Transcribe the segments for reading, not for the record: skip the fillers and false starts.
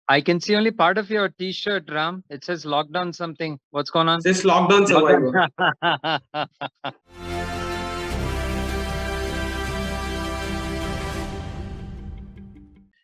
I can see only part of your T-shirt, Ram. It says lockdown something. What's going on? This lockdown survivor. Lockdown.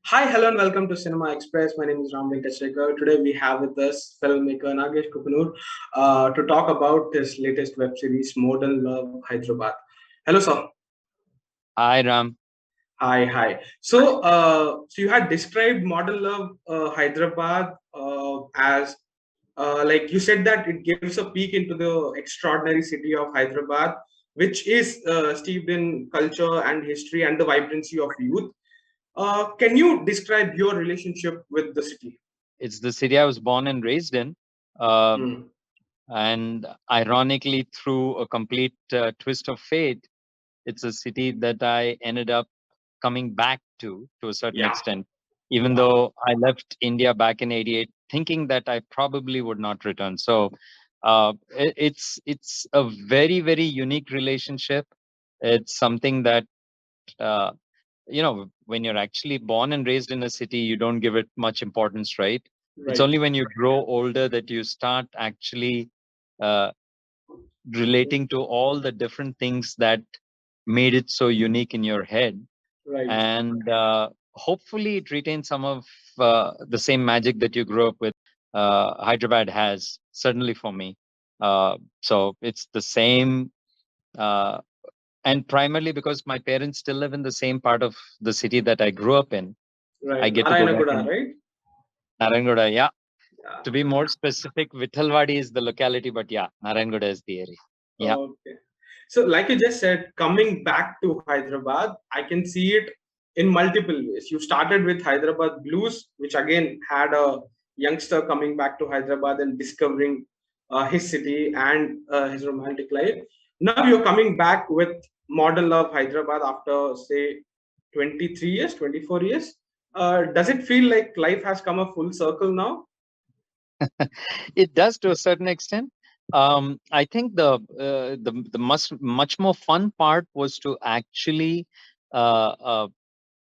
Hi, hello, and welcome to Cinema Express. My name is Ram Venkat Srikar. Today we have with us filmmaker Nagesh Kukunoor to talk about his latest web series, Modern Love Hyderabad. Hello, sir. Hi, Ram. Hi. So you had described Modern Love Hyderabad as like you said that it gives a peek into the extraordinary city of Hyderabad, which is steeped in culture and history and the vibrancy of youth. Can you describe your relationship with the city? It's the city I was born and raised in. Uh, Mm. and ironically, through a complete twist of fate, it's a city that I ended up coming back to a certain Yeah. extent, even Wow. though I left India back in '88, thinking that I probably would not return. So it's a very, very unique relationship. It's something that uh, when you're actually born and raised in a city, you don't give it much importance, right? It's Right. only when you grow older that you start actually uh, relating to all the different things that made it so unique in your head. Right. And hopefully it retains some of the same magic that you grew up with. Hyderabad has, certainly for me. So it's the same. Uh, and primarily because my parents still live in the same part of the city that I grew up in, I Right. get to go back Narayanaguda, in right? Narangoda. Yeah. Yeah. To be more specific, Vithalwadi is the locality, but yeah, Narangoda is the area. Yeah. Okay. So, like you just said, coming back to Hyderabad, I can see it in multiple ways. You started with Hyderabad Blues, which again had a youngster coming back to Hyderabad and discovering his city and his romantic life. Now you're coming back with Modern Love Hyderabad after, say, 23 years, 24 years. Does it feel like life has come a full circle now? It does to a certain extent. I think the much more fun part was to actually uh, uh,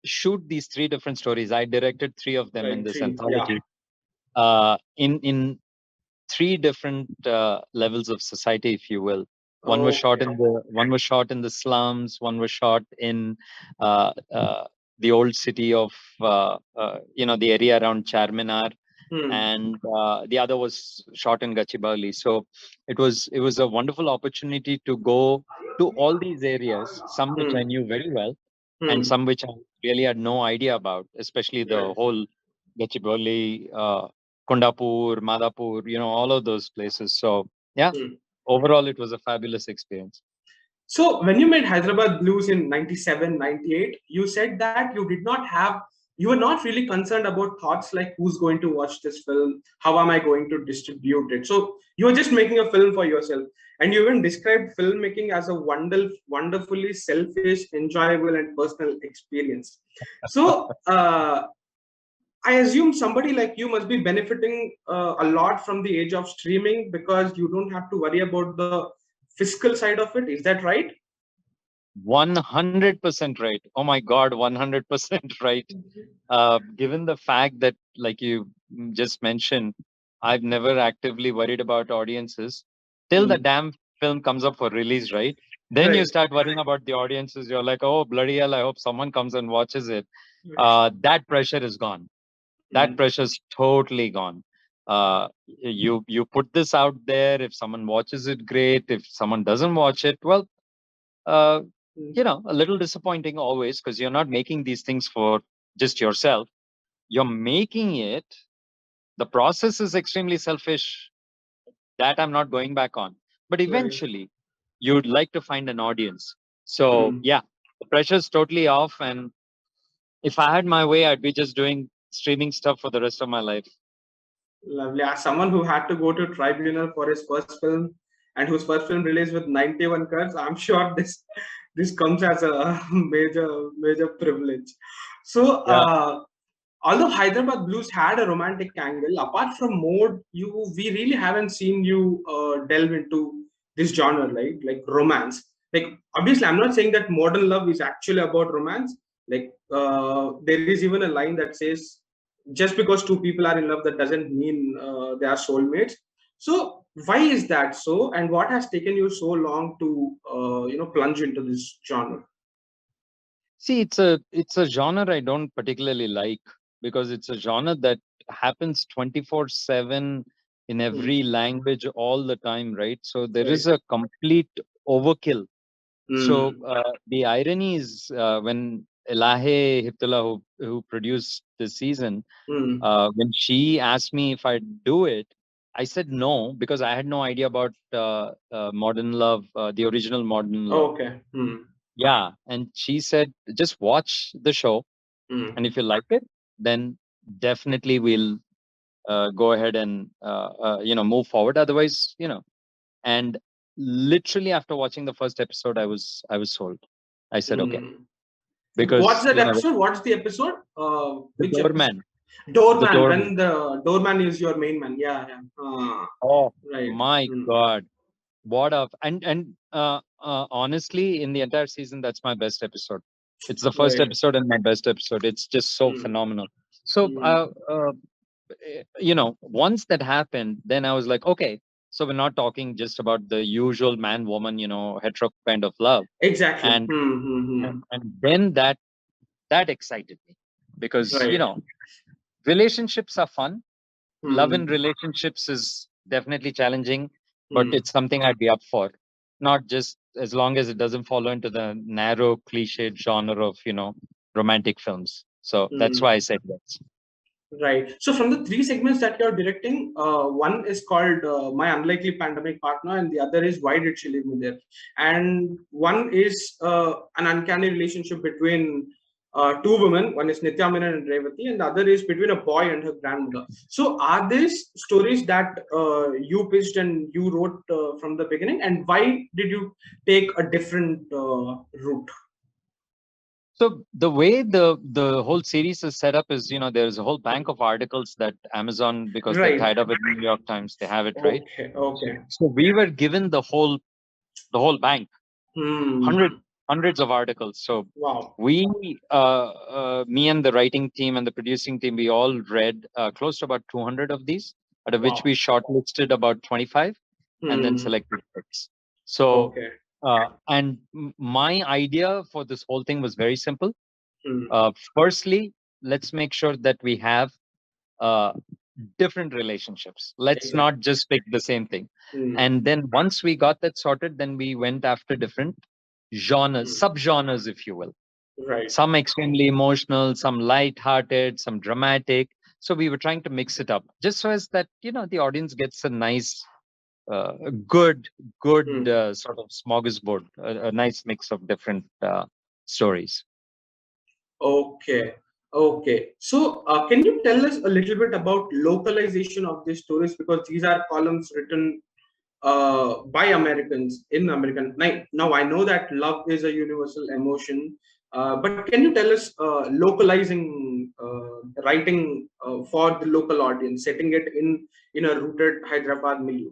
shoot these three different stories. I directed three of them in Right, this three. Yeah. anthology. In three different levels of society, if you will. Okay. One was shot in the slums. One was shot in uh, uh, the old city of the area around Charminar, Hmm. and the other was shot in Gachibowli. So it was a wonderful opportunity to go to all these areas, some which I Hmm. knew very well, and Hmm. some which I really had no idea about, especially the Right. whole Gachibowli, Kondapur, Madhapur, all of those places. So yeah, Hmm. overall it was a fabulous experience. So when you made Hyderabad Blues in 97, 98, you said that you were not really concerned about thoughts like who's going to watch this film, how am I going to distribute it. So you were just making a film for yourself. And you even described filmmaking as a wonderfully selfish, enjoyable, and personal experience. So I assume somebody like you must be benefiting a lot from the age of streaming because you don't have to worry about the fiscal side of it. Is that right? 100% right. Oh my God, 100% right. Given the fact that, like you just mentioned, I've never actively worried about audiences till the Hmm. damn film comes up for release, right? Then you Right. start worrying about the audiences. You're like, oh, bloody hell, I hope someone comes and watches it. That pressure is gone. That Hmm. pressure's totally gone. You put this out there. If someone watches it, great. If someone doesn't watch it, well, uh, a little disappointing always because you're not making these things for just yourself. You're making it. The process is extremely selfish. That I'm not going back on. But Right. eventually, you'd like to find an audience. So Hmm. yeah, the pressure's totally off. And if I had my way, I'd be just doing streaming stuff for the rest of my life. Lovely. As someone who had to go to tribunal for his first film and whose first film released with 91 cuts, I'm sure this comes as a major privilege. So Yeah. although Hyderabad Blues had a romantic angle, apart from mode, we really haven't seen you delve into this genre, right? Like romance. Like obviously, I'm not saying that modern love is actually about romance. Like there is even a line that says just because two people are in love, that doesn't mean they are soulmates. So why is that so, and what has taken you so long to plunge into this genre? See, it's a genre I don't particularly like because it's a genre that happens 24/7 in Hmm. every language all the time, right? So there Right. is a complete overkill. So Hmm. the irony is when Elahe Hiptala, who produced this season, Hmm. when she asked me if I'd do it, I said no because I had no idea about Modern Love, the original Modern Love. Okay. Hmm. Yeah, and she said just watch the show, Hmm. and if you like it, then definitely we'll go ahead and move forward. Otherwise, and literally after watching the first episode, I was sold. I said okay Hmm. What's because that episode? What's the episode? the Which episode? doorman, the Doorman. doorman. When the doorman is your main man. Yeah. Yeah. Oh Right. my Hmm. God, what a honestly, in the entire season, that's my best episode. It's the first Right. episode and my best episode. It's just so Hmm. phenomenal. So Hmm. once that happened, then I was like, okay, so we're not talking just about the usual man woman, hetero kind of love. Exactly. and Hmm. Hmm. Hmm. and then that excited me because Right. relationships are fun. Love in Hmm. relationships is definitely challenging, but Hmm. it's something I'd be up for. Not just as long as it doesn't fall into the narrow cliched genre of romantic films. So that's Hmm. why I said yes. Right. So from the three segments that you're directing, one is called My Unlikely Pandemic Partner, and the other is Why Did She Leave Me There? And one is an uncanny relationship between two women. One is Nitya Menon and Revati, and the other is between a boy and her grandmother. So are these stories that you pitched and you wrote from the beginning? And why did you take a different route? So the way the whole series is set up is, there's a whole bank of articles that Amazon, because they're Right. tied up with New York Times, they have it, right? Okay. So, Okay. so we were given the whole bank, hundred Hmm. hundreds of articles. So Wow. we, me and the writing team and the producing team, we all read close to about 200 of these, out of which we Wow. shortlisted about 25 and then Hmm. selected six. So, Okay. my idea for this whole thing was very simple. Hmm. Firstly, let's make sure that we have uh, different relationships. Let's Exactly. not just pick the same thing. Hmm. And then once we got that sorted, then we went after different genres, Hmm. subgenres, if you will. Right. Some extremely emotional, some light-hearted, some dramatic. So we were trying to mix it up, just so as that the audience gets a nice, uh, good, good Hmm. sort of smorgasbord, a nice mix of different stories. Okay. Okay. So, can you tell us a little bit about localization of these stories? Because these are columns written by Americans in American. Now, I know that love is a universal emotion, but can you tell us localizing writing for the local audience, setting it in a rooted Hyderabad milieu?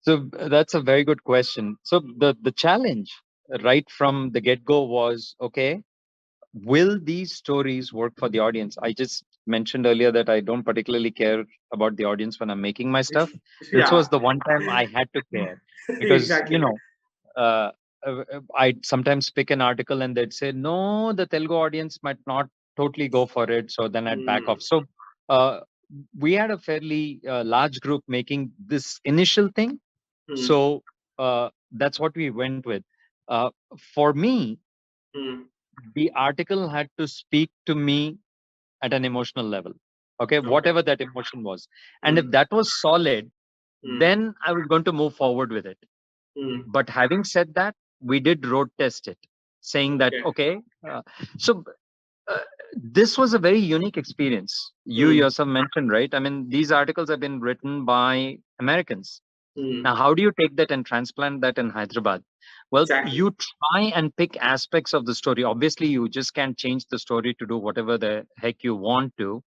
So that's a very good question. So the challenge right from the get-go was, okay, will these stories work for the audience? I just mentioned earlier that I don't particularly care about the audience when I'm making my stuff. This Yeah, was the one time I had to care because, exactly. uh, I'd sometimes pick an article and they'd say, no, the Telugu audience might not totally go for it. So then I'd back off. Hmm. So uh, we had a fairly large group making this initial thing. Hmm. So that's what we went with. Uh, for me, Hmm. the article had to speak to me at an emotional level. Okay, Okay. whatever that emotion was. And if Hmm. that was solid, Hmm. then I was going to move forward with it. Hmm. But having said that, we did road test it, saying that, Okay. okay, so uh, this was a very unique experience. You Hmm. yourself mentioned, right? I mean, these articles have been written by Americans. Hmm. Now, how do you take that and transplant that in Hyderabad? Well, Exactly. you try and pick aspects of the story. Obviously, you just can't change the story to do whatever the heck you want to,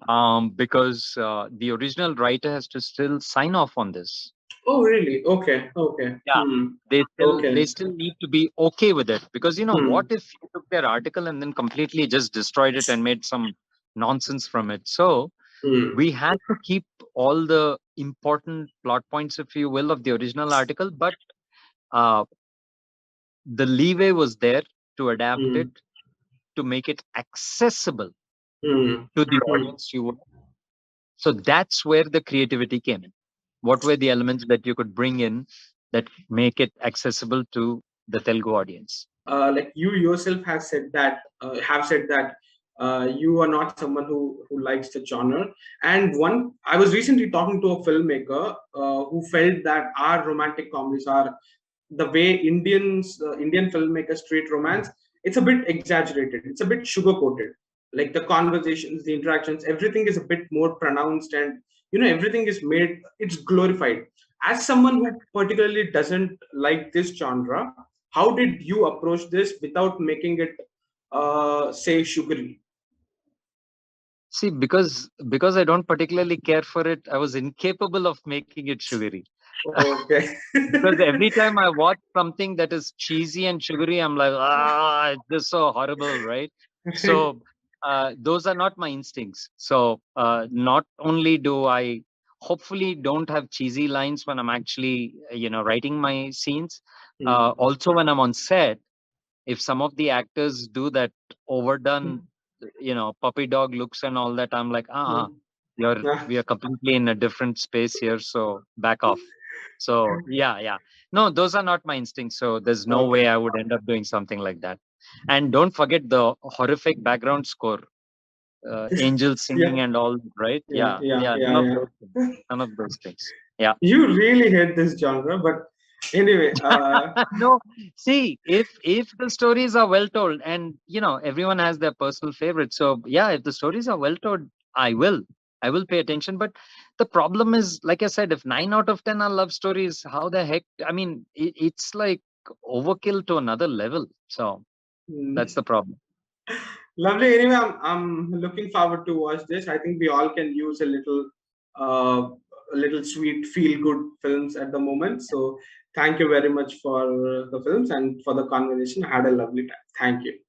Hmm. because the original writer has to still sign off on this. Oh, really? Okay. Okay. Yeah, Hmm. they Okay. still need to be okay with it because Hmm. what if you took their article and then completely just destroyed it and made some nonsense from it. So Hmm. we had to keep all the important plot points, if you will, of the original article, but uh, the leeway was there to adapt it, Hmm. to make it accessible Hmm. to the Hmm. audience you were. So that's where the creativity came in. What were the elements that you could bring in that make it accessible to the Telugu audience? Like you yourself have said that you are not someone who likes the genre. And one, I was recently talking to a filmmaker who felt that our romantic comedies are the way Indian filmmakers treat romance. It's a bit exaggerated, it's a bit sugar coated. Like the conversations, the interactions, everything is a bit more pronounced, and everything is made, it's glorified. As someone who particularly doesn't like this genre, how did you approach this without making it say sugary? See, because I don't particularly care for it, I was incapable of making it sugary. Okay. Because every time I watch something that is cheesy and sugary, I'm like, it's just so horrible, right? So those are not my instincts. So not only do I hopefully don't have cheesy lines when I'm actually writing my scenes, Hmm. also when I'm on set, if some of the actors do that overdone, puppy dog looks and all that, I'm like, Hmm. you're Yeah. we are completely in a different space here, so back off. So yeah. No, those are not my instincts. So there's no way Okay. I would end up doing something like that. And don't forget the horrific background score, angels singing Yeah. and all, right? Yeah. Yeah. None Yeah. of Yeah. those things. None of those things. Yeah. You really hate this genre, but anyway. No, see, if the stories are well told, and everyone has their personal favorite. So yeah, if the stories are well told, I will, I will pay attention. But the problem is, like I said, if 9 out of 10 are love stories, how the heck? I mean, it's like overkill to another level. So Hmm. that's the problem. Lovely. Anyway, I'm looking forward to watch this. I think we all can use uh, a little sweet, feel good films at the moment. So thank you very much for the films and for the conversation. I had a lovely time. Thank you.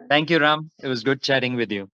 Thank you, Ram. It was good chatting with you.